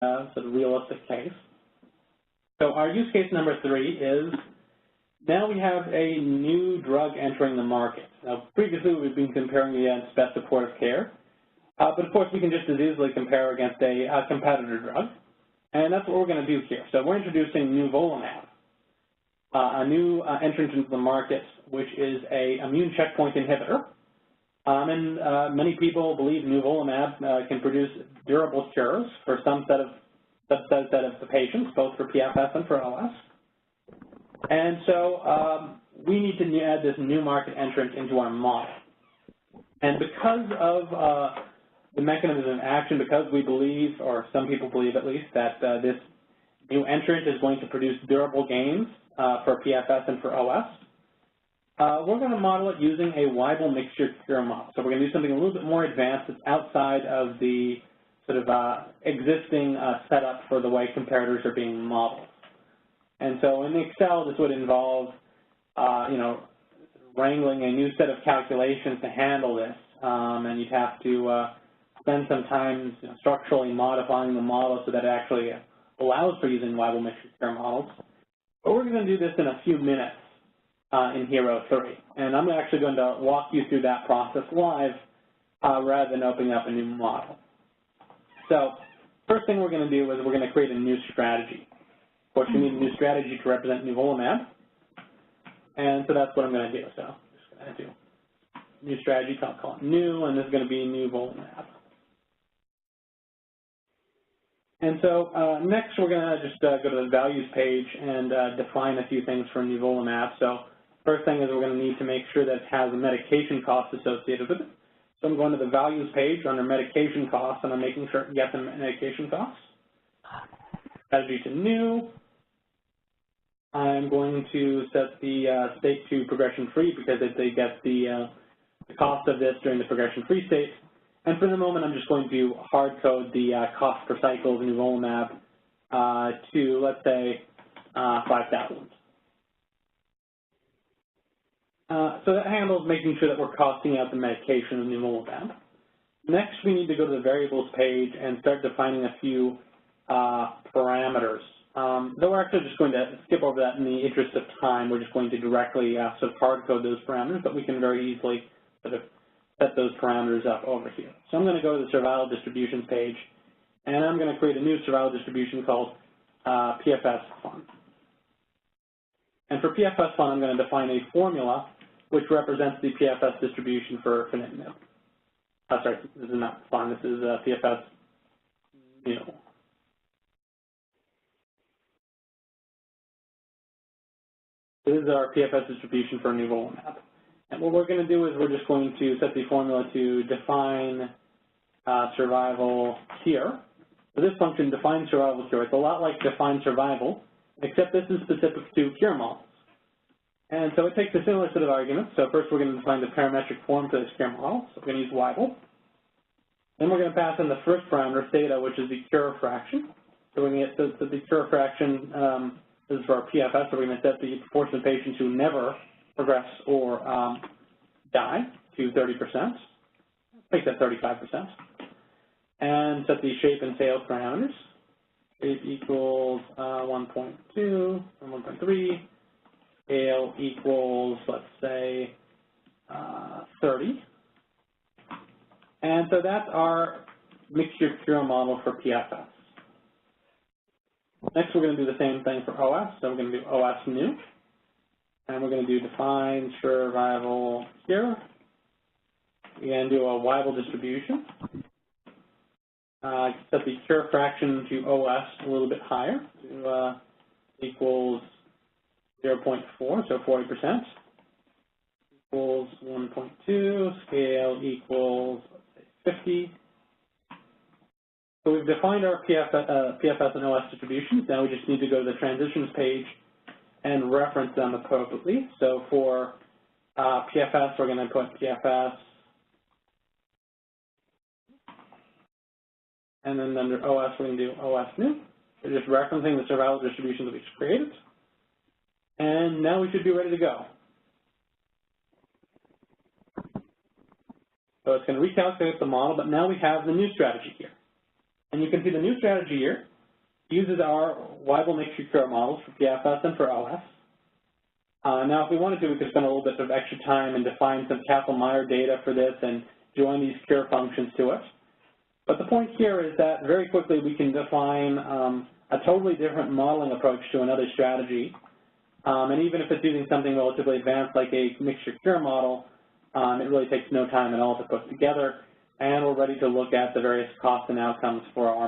sort of realistic case. So our use case number 3 is now we have a new drug entering the market. Now, previously we've been comparing against best supportive care, but of course we can just as easily compare against a competitor drug, and that's what we're going to do here. So we're introducing nivolumab, a new entrant into the market, which is a immune checkpoint inhibitor. And many people believe nivolumab can produce durable cures for some subset of the patients, both for PFS and for OS. And so we need to add this new market entrant into our model. And because of the mechanism of action, because we believe, or some people believe at least, that this new entrant is going to produce durable gains for PFS and for OS, we're going to model it using a Weibull mixture cure model. So we're going to do something a little bit more advanced that's outside of the sort of existing setup for the way comparators are being modeled. And so in Excel, this would involve, wrangling a new set of calculations to handle this, and you'd have to spend some time structurally modifying the model so that it actually allows for using Weibull mixture cure models. But we're going to do this in a few minutes in heRo3, and I'm actually going to walk you through that process live rather than opening up a new model. So first thing we're going to do is we're going to create a new strategy. Of course, you need a new strategy to represent nivolumab, and so that's what I'm going to do. So I'm just going to do new strategy, I'll call it new, and this is going to be nivolumab. And so next we're going to just go to the values page and define a few things for nivolumab. So first thing is we're going to need to make sure that it has a medication cost associated with it. So I'm going to the values page under medication costs, and I'm making sure to get the medication costs. Strategy to new. I'm going to set the state to progression-free because they get the cost of this during the progression-free state. And for the moment, I'm just going to hard code the cost per cycle of nivolumab to, let's say, 5,000. So that handles making sure that we're costing out the medication of nivolumab. Next, we need to go to the variables page and start defining a few parameters. Though we're actually just going to skip over that in the interest of time. We're just going to directly sort of hard code those parameters, but we can very easily sort of set those parameters up over here. So I'm going to go to the survival distributions page, and I'm going to create a new survival distribution called PFS fun. And for PFS fun, I'm going to define a formula which represents the PFS distribution for sunitinib. Sorry, this is not fun. This is PFS new. This is our PFS distribution for nivolumab. And what we're going to do is we're just going to set the formula to define survival cure. So this function defines survival cure. It's a lot like define survival, except this is specific to cure models. And so it takes a similar set of arguments. So first we're going to define the parametric form for this cure model. So we're going to use Weibull. Then we're going to pass in the first parameter, theta, which is the cure fraction. So we're going to get the cure fraction, this is for our PFS, so we're going to set the proportion of patients who never progress or die to 30%. Make that 35%. And set the shape and tail parameters. Shape equals 1.2 and 1.3. Scale equals, let's say, 30. And so that's our mixture cure model for PFS. Next, we're going to do the same thing for OS. So we're going to do OS new. And we're going to do define survival cure. We're going to do a Weibull distribution. Set the cure fraction to OS a little bit higher, to equals 0.4, so 40%. Equals 1.2, scale equals, let's say, 50. So we've defined our PFS and OS distributions. Now we just need to go to the transitions page and reference them appropriately. So for PFS, we're going to put PFS. And then under OS, we're going to do OS new. We're just referencing the survival distribution that we just created. And now we should be ready to go. So it's going to recalculate the model, but now we have the new strategy here. And you can see the new strategy here uses our Weibull mixture cure models for PFS and for OS. Now, if we wanted to, we could spend a little bit of extra time and define some Kaplan-Meier data for this and join these cure functions to it. But the point here is that very quickly we can define a totally different modeling approach to another strategy. And even if it's using something relatively advanced like a mixture cure model, it really takes no time at all to put together. And we're ready to look at the various costs and outcomes for our